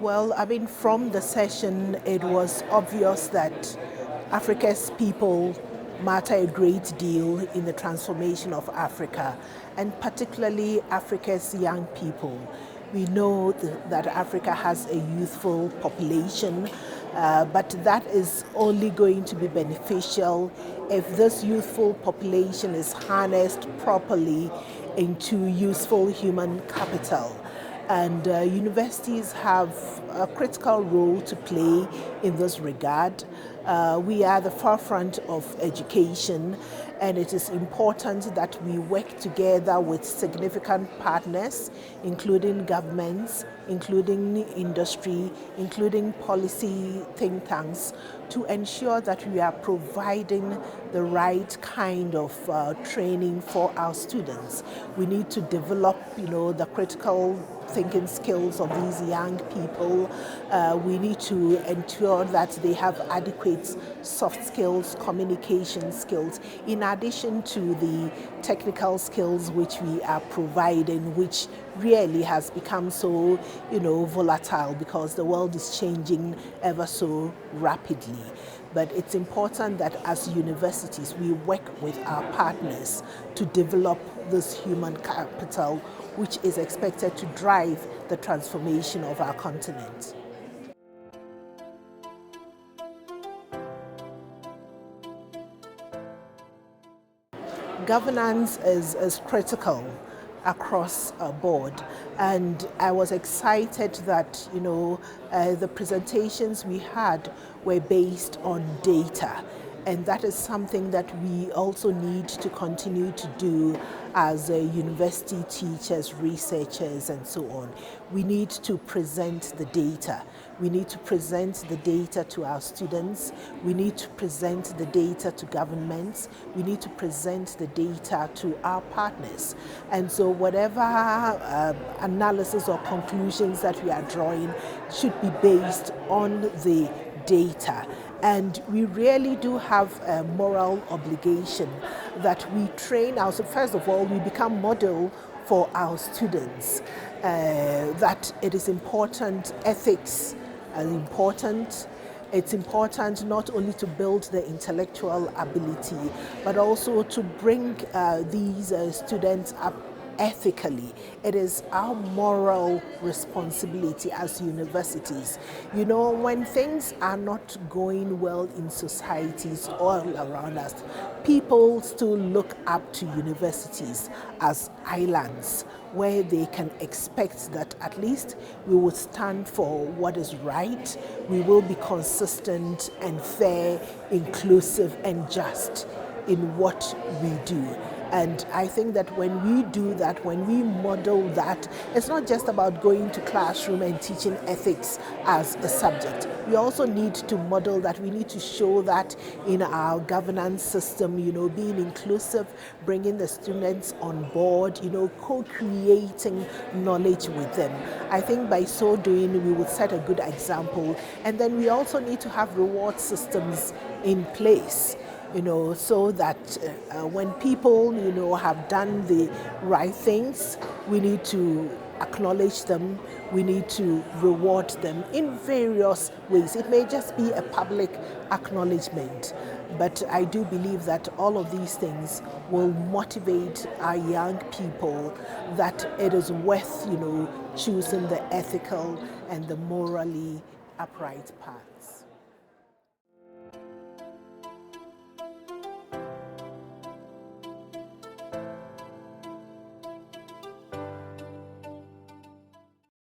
Well, I mean, from the session, it was obvious that Africa's people matter a great deal in the transformation of Africa, and particularly Africa's young people. We know that Africa has a youthful population, but that is only going to be beneficial if this youthful population is harnessed properly into useful human capital. And universities have a critical role to play in this regard. We are the forefront of education, and it is important that we work together with significant partners, including governments, including industry, including policy think tanks, to ensure that we are providing the right kind of training for our students. We need to develop, the critical thinking skills of these young people. We need to ensure that they have adequate soft skills, communication skills, in addition to the technical skills which we are providing, which really has become so, volatile because the world is changing ever so rapidly. But it's important that as universities, we work with our partners to develop this human capital, which is expected to drive the transformation of our continent. Governance is critical across a board, and I was excited that the presentations we had were based on data, and that is something that we also need to continue to do as university teachers, researchers, and so on. We need to present the data. We need to present the data to our students. We need to present the data to governments. We need to present the data to our partners. And so whatever analysis or conclusions that we are drawing should be based on the data. And we really do have a moral obligation that we train ourselves. First of all, we become model for our students, that it is important, ethics are important. It's important not only to build the intellectual ability, but also to bring these students up ethically. It is our moral responsibility as universities. When things are not going well in societies all around us, people still look up to universities as islands where they can expect that at least we will stand for what is right, we will be consistent and fair, inclusive and just in what we do. And I think that when we do that, when we model that, it's not just about going to classroom and teaching ethics as a subject. We also need to model that. We need to show that in our governance system, being inclusive, bringing the students on board, co-creating knowledge with them. I think by so doing, we will set a good example. And then we also need to have reward systems in place, so that when people, have done the right things, we need to acknowledge them, we need to reward them in various ways. It may just be a public acknowledgement, but I do believe that all of these things will motivate our young people that it is worth, choosing the ethical and the morally upright path.